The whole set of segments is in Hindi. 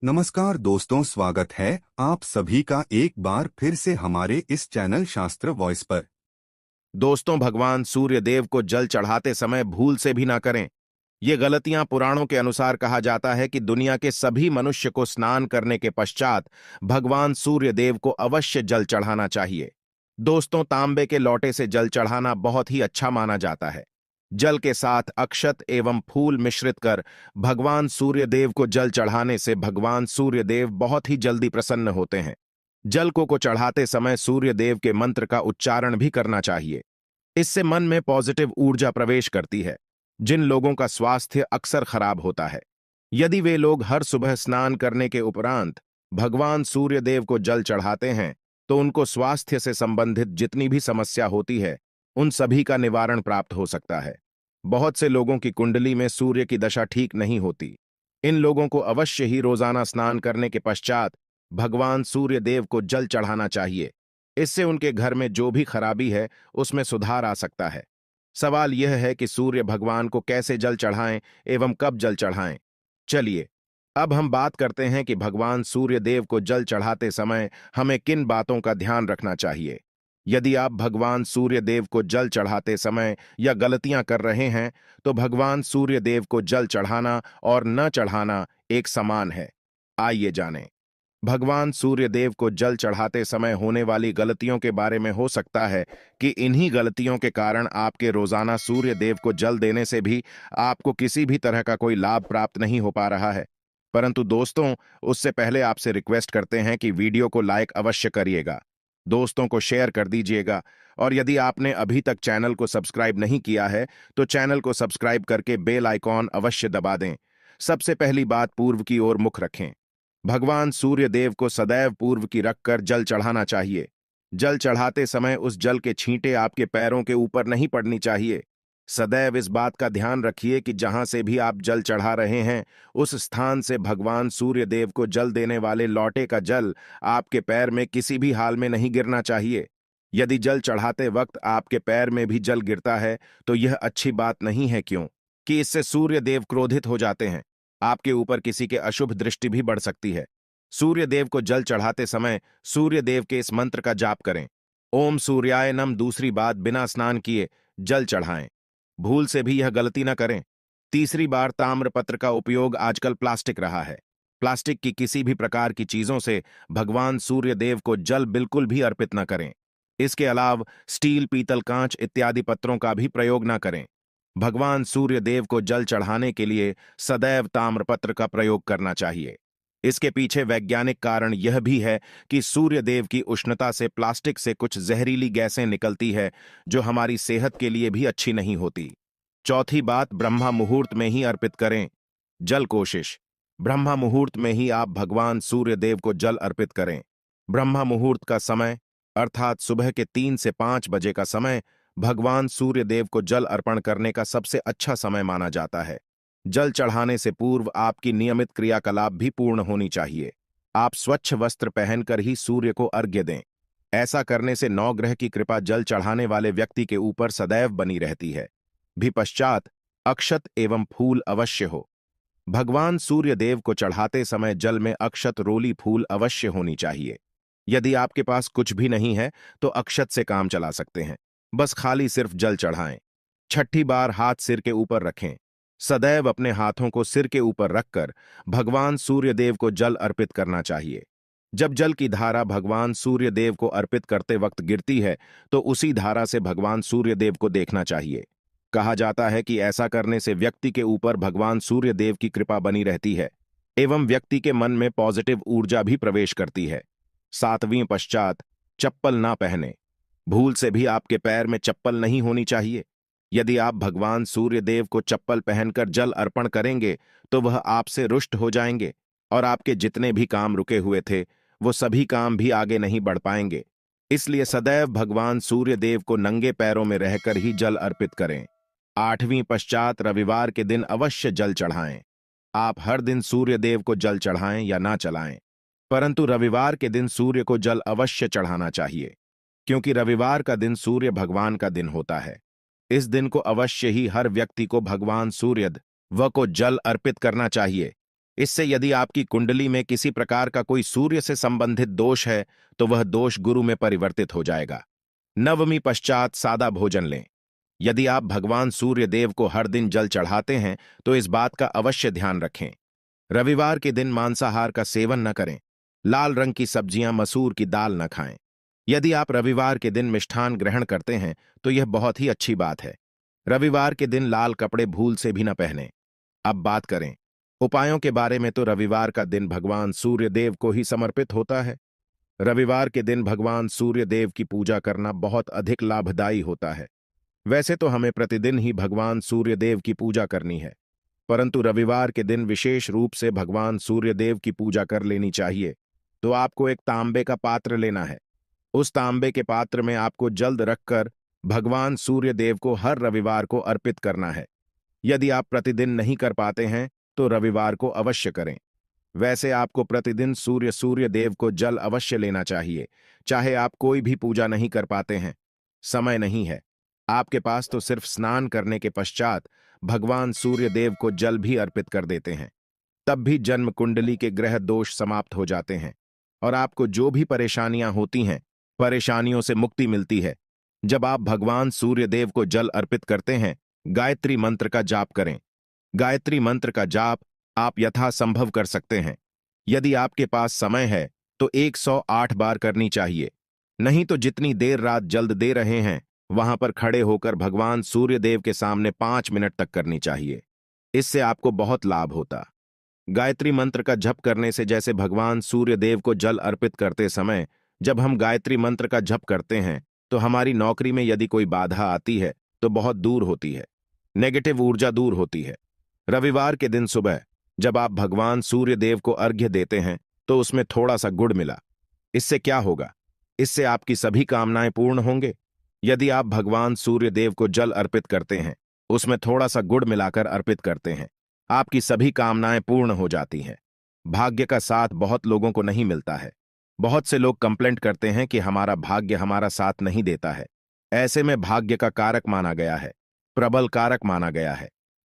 नमस्कार दोस्तों, स्वागत है आप सभी का एक बार फिर से हमारे इस चैनल शास्त्र वॉइस पर। दोस्तों, भगवान सूर्य देव को जल चढ़ाते समय भूल से भी ना करें। ये गलतियां पुराणों के अनुसार कहा जाता है कि दुनिया के सभी मनुष्य को स्नान करने के पश्चात भगवान सूर्य देव को अवश्य जल चढ़ाना चाहिए। दोस्तों, तांबे के लोटे से जल चढ़ाना बहुत ही अच्छा माना जाता है। जल के साथ अक्षत एवं फूल मिश्रित कर भगवान सूर्य देव को जल चढ़ाने से भगवान सूर्य देव बहुत ही जल्दी प्रसन्न होते हैं। जल को चढ़ाते समय सूर्य देव के मंत्र का उच्चारण भी करना चाहिए। इससे मन में पॉजिटिव ऊर्जा प्रवेश करती है। जिन लोगों का स्वास्थ्य अक्सर खराब होता है, यदि वे लोग हर सुबह स्नान करने के उपरांत भगवान सूर्य देव को जल चढ़ाते हैं तो उनको स्वास्थ्य से संबंधित जितनी भी समस्या होती है उन सभी का निवारण प्राप्त हो सकता है। बहुत से लोगों की कुंडली में सूर्य की दशा ठीक नहीं होती। इन लोगों को अवश्य ही रोजाना स्नान करने के पश्चात भगवान सूर्य देव को जल चढ़ाना चाहिए। इससे उनके घर में जो भी खराबी है उसमें सुधार आ सकता है। सवाल यह है कि सूर्य भगवान को कैसे जल चढ़ाएं एवं कब जल चढ़ाएं। चलिए, अब हम बात करते हैं कि भगवान सूर्य देव को जल चढ़ाते समय हमें किन बातों का ध्यान रखना चाहिए। यदि आप भगवान सूर्य देव को जल चढ़ाते समय या गलतियां कर रहे हैं तो भगवान सूर्य देव को जल चढ़ाना और न चढ़ाना एक समान है। आइए जानें। भगवान सूर्य देव को जल चढ़ाते समय होने वाली गलतियों के बारे में। हो सकता है कि इन्हीं गलतियों के कारण आपके रोजाना सूर्य देव को जल देने से भी आपको किसी भी तरह का कोई लाभ प्राप्त नहीं हो पा रहा है। परंतु दोस्तों, उससे पहले आपसे रिक्वेस्ट करते हैं कि वीडियो को लाइक अवश्य करिएगा, दोस्तों को शेयर कर दीजिएगा, और यदि आपने अभी तक चैनल को सब्सक्राइब नहीं किया है तो चैनल को सब्सक्राइब करके बेल आइकॉन अवश्य दबा दें। सबसे पहली बात, पूर्व की ओर मुख रखें। भगवान सूर्य देव को सदैव पूर्व की रखकर जल चढ़ाना चाहिए। जल चढ़ाते समय उस जल के छींटे आपके पैरों के ऊपर नहीं पड़नी चाहिए। सदैव इस बात का ध्यान रखिए कि जहां से भी आप जल चढ़ा रहे हैं उस स्थान से भगवान सूर्य देव को जल देने वाले लोटे का जल आपके पैर में किसी भी हाल में नहीं गिरना चाहिए। यदि जल चढ़ाते वक्त आपके पैर में भी जल गिरता है तो यह अच्छी बात नहीं है, क्यों कि इससे सूर्य देव क्रोधित हो जाते हैं। आपके ऊपर किसी के अशुभ दृष्टि भी बढ़ सकती है। सूर्य देव को जल चढ़ाते समय सूर्य देव के इस मंत्र का जाप करें, ओम सूर्याय नम। दूसरी बात, बिना स्नान किए जल चढ़ाएं। भूल से भी यह गलती न करें। तीसरी बार, ताम्रपत्र का उपयोग आजकल प्लास्टिक रहा है। प्लास्टिक की किसी भी प्रकार की चीजों से भगवान सूर्य देव को जल बिल्कुल भी अर्पित न करें। इसके अलावा स्टील, पीतल, कांच इत्यादि पत्रों का भी प्रयोग न करें। भगवान सूर्य देव को जल चढ़ाने के लिए सदैव ताम्रपत्र का प्रयोग करना चाहिए। इसके पीछे वैज्ञानिक कारण यह भी है कि सूर्य देव की उष्णता से प्लास्टिक से कुछ जहरीली गैसें निकलती है जो हमारी सेहत के लिए भी अच्छी नहीं होती। चौथी बात, ब्रह्मा मुहूर्त में ही अर्पित करें जल। कोशिश ब्रह्मा मुहूर्त में ही आप भगवान सूर्य देव को जल अर्पित करें। ब्रह्मा मुहूर्त का समय अर्थात सुबह के 3 से 5 बजे का समय भगवान सूर्य देव को जल अर्पण करने का सबसे अच्छा समय माना जाता है। जल चढ़ाने से पूर्व आपकी नियमित क्रियाकलाप भी पूर्ण होनी चाहिए। आप स्वच्छ वस्त्र पहनकर ही सूर्य को अर्घ्य दें। ऐसा करने से नवग्रह की कृपा जल चढ़ाने वाले व्यक्ति के ऊपर सदैव बनी रहती है। भी पश्चात अक्षत एवं फूल अवश्य हो। भगवान सूर्य देव को चढ़ाते समय जल में अक्षत, रोली, फूल अवश्य होनी चाहिए। यदि आपके पास कुछ भी नहीं है तो अक्षत से काम चला सकते हैं। बस खाली सिर्फ जल चढ़ाएं। छठी बार, हाथ सिर के ऊपर रखें। सदैव अपने हाथों को सिर के ऊपर रखकर भगवान सूर्य देव को जल अर्पित करना चाहिए। जब जल की धारा भगवान सूर्य देव को अर्पित करते वक्त गिरती है तो उसी धारा से भगवान सूर्य देव को देखना चाहिए। कहा जाता है कि ऐसा करने से व्यक्ति के ऊपर भगवान सूर्य देव की कृपा बनी रहती है एवं व्यक्ति के मन में पॉजिटिव ऊर्जा भी प्रवेश करती है। सातवीं पश्चात, चप्पल ना पहने। भूल से भी आपके पैर में चप्पल नहीं होनी चाहिए। यदि आप भगवान सूर्य देव को चप्पल पहनकर जल अर्पण करेंगे तो वह आपसे रुष्ट हो जाएंगे और आपके जितने भी काम रुके हुए थे वो सभी काम भी आगे नहीं बढ़ पाएंगे। इसलिए सदैव भगवान सूर्य देव को नंगे पैरों में रहकर ही जल अर्पित करें। आठवीं पश्चात, रविवार के दिन अवश्य जल चढ़ाएं। आप हर दिन सूर्य देव को जल चढ़ाएं या ना चढ़ाएं, परंतु रविवार के दिन सूर्य को जल अवश्य चढ़ाना चाहिए, क्योंकि रविवार का दिन सूर्य भगवान का दिन होता है। इस दिन को अवश्य ही हर व्यक्ति को भगवान सूर्य व को जल अर्पित करना चाहिए। इससे यदि आपकी कुंडली में किसी प्रकार का कोई सूर्य से संबंधित दोष है तो वह दोष गुरु में परिवर्तित हो जाएगा। नवमी पश्चात सादा भोजन लें। यदि आप भगवान सूर्य देव को हर दिन जल चढ़ाते हैं तो इस बात का अवश्य ध्यान रखें। रविवार के दिन मांसाहार का सेवन न करें। लाल रंग की सब्जियां, मसूर की दाल न खाएं। यदि आप रविवार के दिन मिष्ठान ग्रहण करते हैं तो यह बहुत ही अच्छी बात है। रविवार के दिन लाल कपड़े भूल से भी न पहनें। अब बात करें उपायों के बारे में, तो रविवार का दिन भगवान सूर्य देव को ही समर्पित होता है। रविवार के दिन भगवान सूर्य देव की पूजा करना बहुत अधिक लाभदायी होता है। वैसे तो हमें प्रतिदिन ही भगवान सूर्य देव की पूजा करनी है, परंतु रविवार के दिन विशेष रूप से भगवान सूर्य देव की पूजा कर लेनी चाहिए। तो आपको एक तांबे का पात्र लेना है। उस तांबे के पात्र में आपको जल्द रखकर भगवान सूर्य देव को हर रविवार को अर्पित करना है। यदि आप प्रतिदिन नहीं कर पाते हैं तो रविवार को अवश्य करें। वैसे आपको प्रतिदिन सूर्य देव को जल अवश्य लेना चाहिए, चाहे आप कोई भी पूजा नहीं कर पाते हैं, समय नहीं है आपके पास, तो सिर्फ स्नान करने के पश्चात भगवान सूर्य देव को जल भी अर्पित कर देते हैं। तब भी जन्म कुंडली के ग्रह दोष समाप्त हो जाते हैं और आपको जो भी परेशानियां होती हैं, परेशानियों से मुक्ति मिलती है। जब आप भगवान सूर्य देव को जल अर्पित करते हैं, गायत्री मंत्र का जाप करें। गायत्री मंत्र का जाप आप यथासंभव कर सकते हैं। यदि आपके पास समय है तो 108 बार करनी चाहिए, नहीं तो जितनी देर रात जल्द दे रहे हैं वहां पर खड़े होकर भगवान सूर्य देव के सामने 5 मिनट तक करनी चाहिए। इससे आपको बहुत लाभ होता। गायत्री मंत्र का जप करने से, जैसे भगवान सूर्य देव को जल अर्पित करते समय जब हम गायत्री मंत्र का जप करते हैं तो हमारी नौकरी में यदि कोई बाधा आती है तो बहुत दूर होती है, नेगेटिव ऊर्जा दूर होती है। रविवार के दिन सुबह जब आप भगवान सूर्य देव को अर्घ्य देते हैं तो उसमें थोड़ा सा गुड़ मिला। इससे क्या होगा? इससे आपकी सभी कामनाएं पूर्ण होंगे। यदि आप भगवान सूर्य देव को जल अर्पित करते हैं, उसमें थोड़ा सा गुड़ मिलाकर अर्पित करते हैं, आपकी सभी कामनाएं पूर्ण हो जाती हैं। भाग्य का साथ बहुत लोगों को नहीं मिलता है। बहुत से लोग कंप्लेंट करते हैं कि हमारा भाग्य हमारा साथ नहीं देता है। ऐसे में भाग्य का कारक माना गया है, प्रबल कारक माना गया है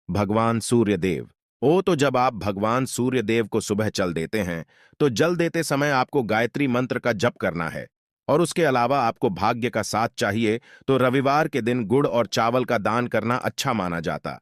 भगवान सूर्य देव। तो जब आप भगवान सूर्य देव को सुबह जल देते हैं तो जल देते समय आपको गायत्री मंत्र का जप करना है, और उसके अलावा आपको भाग्य का साथ चाहिए तो रविवार के दिन गुड़ और चावल का दान करना अच्छा माना जाता।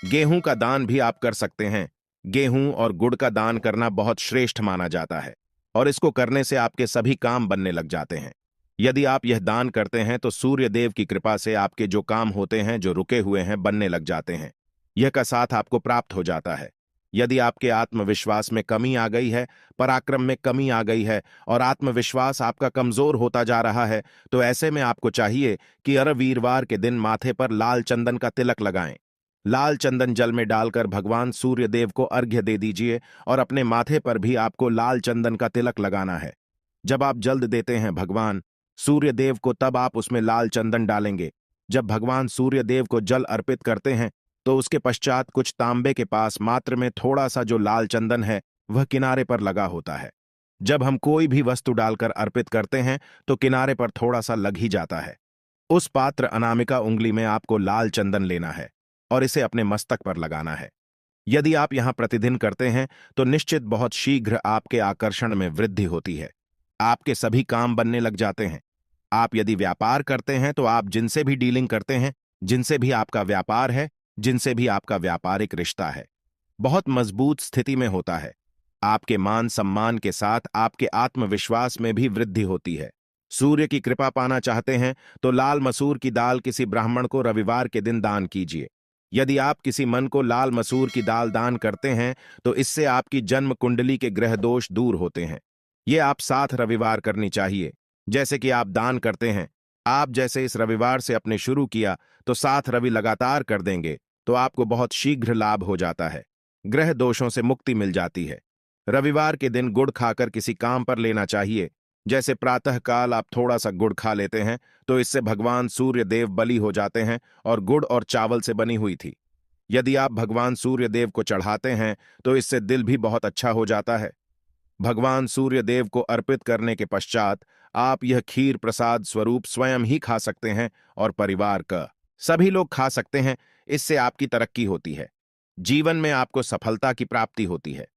गेहूं का दान भी आप कर सकते हैं। गेहूं और गुड़ का दान करना बहुत श्रेष्ठ माना जाता है और इसको करने से आपके सभी काम बनने लग जाते हैं। यदि आप यह दान करते हैं तो सूर्य देव की कृपा से आपके जो काम होते हैं, जो रुके हुए हैं, बनने लग जाते हैं। यह का साथ आपको प्राप्त हो जाता है। यदि आपके आत्मविश्वास में कमी आ गई है, पराक्रम में कमी आ गई है और आत्मविश्वास आपका कमजोर होता जा रहा है, तो ऐसे में आपको चाहिए कि हर वीरवार के दिन माथे पर लाल चंदन का तिलक लगाएं। लाल चंदन जल में डालकर भगवान सूर्य देव को अर्घ्य दे दीजिए और अपने माथे पर भी आपको लाल चंदन का तिलक लगाना है। जब आप जल्द देते हैं भगवान सूर्य देव को, तब आप उसमें लाल चंदन डालेंगे। जब भगवान सूर्य देव को जल अर्पित करते हैं तो उसके पश्चात कुछ तांबे के पास मात्र में थोड़ा सा जो लाल चंदन है वह किनारे पर लगा होता है। जब हम कोई भी वस्तु डालकर अर्पित करते हैं तो किनारे पर थोड़ा सा लग ही जाता है। उस पात्र अनामिका उंगली में आपको लाल चंदन लेना है और इसे अपने मस्तक पर लगाना है। यदि आप यहां प्रतिदिन करते हैं तो निश्चित बहुत शीघ्र आपके आकर्षण में वृद्धि होती है। आपके सभी काम बनने लग जाते हैं। आप यदि व्यापार करते हैं तो आप जिनसे भी डीलिंग करते हैं, जिनसे भी आपका व्यापार है, जिनसे भी आपका व्यापारिक रिश्ता है, बहुत मजबूत स्थिति में होता है। आपके मान सम्मान के साथ आपके आत्मविश्वास में भी वृद्धि होती है। सूर्य की कृपा पाना चाहते हैं तो लाल मसूर की दाल किसी ब्राह्मण को रविवार के दिन दान कीजिए। यदि आप किसी मन को लाल मसूर की दाल दान करते हैं तो इससे आपकी जन्म कुंडली के ग्रह दोष दूर होते हैं। ये आप 7 रविवार करनी चाहिए। जैसे कि आप दान करते हैं, आप जैसे इस रविवार से अपने शुरू किया तो 7 रवि लगातार कर देंगे तो आपको बहुत शीघ्र लाभ हो जाता है। ग्रह दोषों से मुक्ति मिल जाती है। रविवार के दिन गुड़ खाकर किसी काम पर लेना चाहिए। जैसे प्रातःकाल आप थोड़ा सा गुड़ खा लेते हैं तो इससे भगवान सूर्य देव बलि हो जाते हैं और गुड़ और चावल से बनी हुई थी। यदि आप भगवान सूर्य देव को चढ़ाते हैं तो इससे दिल भी बहुत अच्छा हो जाता है। भगवान सूर्य देव को अर्पित करने के पश्चात आप यह खीर प्रसाद स्वरूप स्वयं ही खा सकते हैं और परिवार का सभी लोग खा सकते हैं। इससे आपकी तरक्की होती है, जीवन में आपको सफलता की प्राप्ति होती है।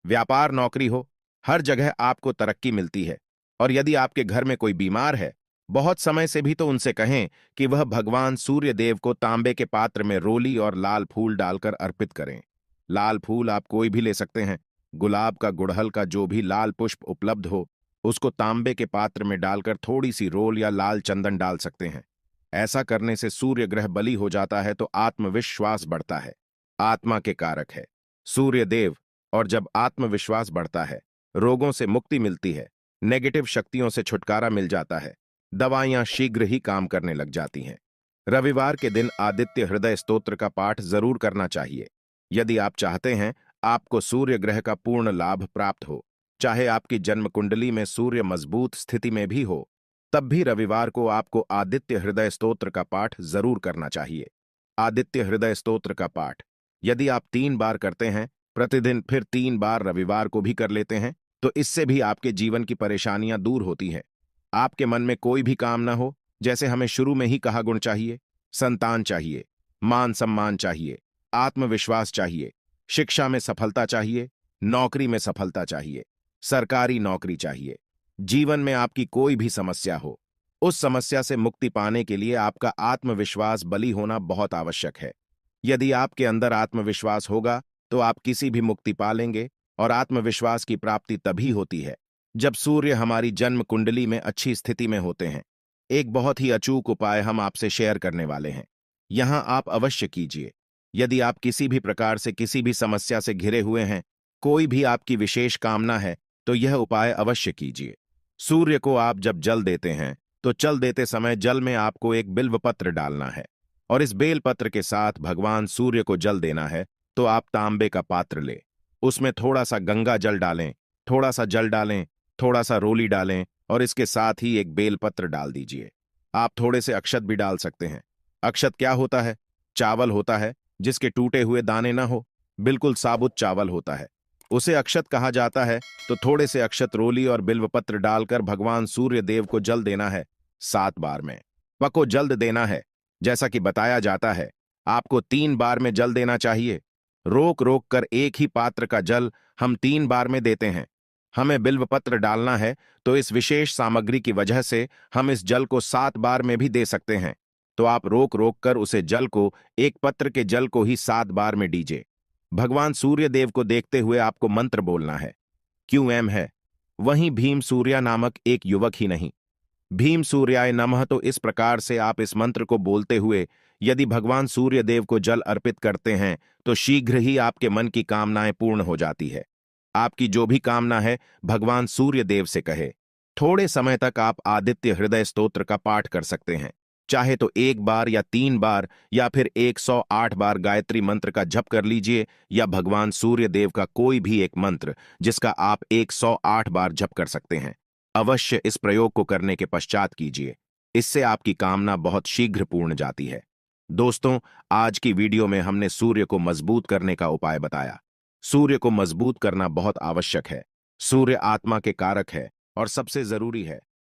व्यापार नौकरी हो, हर जगह आपको तरक्की मिलती है। और यदि आपके घर में कोई बीमार है, बहुत समय से भी, तो उनसे कहें कि वह भगवान सूर्य देव को तांबे के पात्र में रोली और लाल फूल डालकर अर्पित करें। लाल फूल आप कोई भी ले सकते हैं। गुलाब का, गुड़हल का, जो भी लाल पुष्प उपलब्ध हो, उसको तांबे के पात्र में डालकर थोड़ी सी रोल या लाल चंदन डाल सकते हैं। ऐसा करने से सूर्य ग्रह बली हो जाता है तो आत्मविश्वास बढ़ता है। आत्मा के कारक है सूर्य देव, और जब आत्मविश्वास बढ़ता है, रोगों से मुक्ति मिलती है, नेगेटिव शक्तियों से छुटकारा मिल जाता है, दवाइयां शीघ्र ही काम करने लग जाती हैं। रविवार के दिन आदित्य हृदय स्तोत्र का पाठ जरूर करना चाहिए। यदि आप चाहते हैं आपको सूर्य ग्रह का पूर्ण लाभ प्राप्त हो, चाहे आपकी जन्म कुंडली में सूर्य मजबूत स्थिति में भी हो, तब भी रविवार को आपको आदित्य हृदय स्तोत्र का पाठ जरूर करना चाहिए। आदित्य हृदय स्तोत्र का पाठ यदि आप 3 बार करते हैं प्रतिदिन, फिर 3 बार रविवार को भी कर लेते हैं, तो इससे भी आपके जीवन की परेशानियां दूर होती हैं। आपके मन में कोई भी काम ना हो, जैसे हमें शुरू में ही कहा, गुण चाहिए, संतान चाहिए, मान सम्मान चाहिए, आत्मविश्वास चाहिए, शिक्षा में सफलता चाहिए, नौकरी में सफलता चाहिए, सरकारी नौकरी चाहिए, जीवन में आपकी कोई भी समस्या हो, उस समस्या से मुक्ति पाने के लिए आपका आत्मविश्वास बली होना बहुत आवश्यक है। यदि आपके अंदर आत्मविश्वास होगा तो आप किसी भी मुक्ति पालेंगे। और आत्मविश्वास की प्राप्ति तभी होती है जब सूर्य हमारी जन्म कुंडली में अच्छी स्थिति में होते हैं। एक बहुत ही अचूक उपाय हम आपसे शेयर करने वाले हैं, यहां आप अवश्य कीजिए। यदि आप किसी भी प्रकार से किसी भी समस्या से घिरे हुए हैं, कोई भी आपकी विशेष कामना है, तो यह उपाय अवश्य कीजिए। सूर्य को आप जब जल देते हैं तो जल देते समय जल में आपको एक बिल्व पत्र डालना है, और इस बेल पत्र के साथ भगवान सूर्य को जल देना है। तो आप तांबे का पात्र ले, उसमें थोड़ा सा गंगा जल डालें, थोड़ा सा जल डालें, थोड़ा सा रोली डालें, और इसके साथ ही एक बेलपत्र डाल दीजिए। आप थोड़े से अक्षत भी डाल सकते हैं। अक्षत क्या होता है? चावल होता है जिसके टूटे हुए दाने ना हो, बिल्कुल साबुत चावल होता है, उसे अक्षत कहा जाता है। तो थोड़े से अक्षत, रोली और बिल्वपत्र डालकर भगवान सूर्य देव को जल देना है 7 बार में। पको जल्द देना है, जैसा कि बताया जाता है आपको 3 बार में जल देना चाहिए। रोक रोक कर एक ही पात्र का जल हम 3 बार में देते हैं। हमें बिल्वपत्र डालना है, तो इस विशेष सामग्री की वजह से हम इस जल को 7 बार में भी दे सकते हैं। तो आप रोक रोक कर उसे जल को, एक पत्र के जल को ही 7 बार में दीजिए। भगवान सूर्य देव को देखते हुए आपको मंत्र बोलना है। क्यों एम है वहीं भीम सूर्या नामक एक युवक ही नहीं। भीम सूर्याय नमः। तो इस प्रकार से आप इस मंत्र को बोलते हुए यदि भगवान सूर्य देव को जल अर्पित करते हैं, तो शीघ्र ही आपके मन की कामनाएं पूर्ण हो जाती है। आपकी जो भी कामना है भगवान सूर्य देव से कहे। थोड़े समय तक आप आदित्य हृदय स्तोत्र का पाठ कर सकते हैं, चाहे तो 1 बार या 3 बार या फिर 108 बार गायत्री मंत्र का जप कर लीजिए, या भगवान सूर्य देव का कोई भी एक मंत्र जिसका आप 108 बार जप कर सकते हैं। अवश्य इस प्रयोग को करने के पश्चात कीजिए, इससे आपकी कामना बहुत शीघ्र पूर्ण जाती है। दोस्तों, आज की वीडियो में हमने सूर्य को मजबूत करने का उपाय बताया। सूर्य को मजबूत करना बहुत आवश्यक है। सूर्य आत्मा के कारक है और सबसे जरूरी है।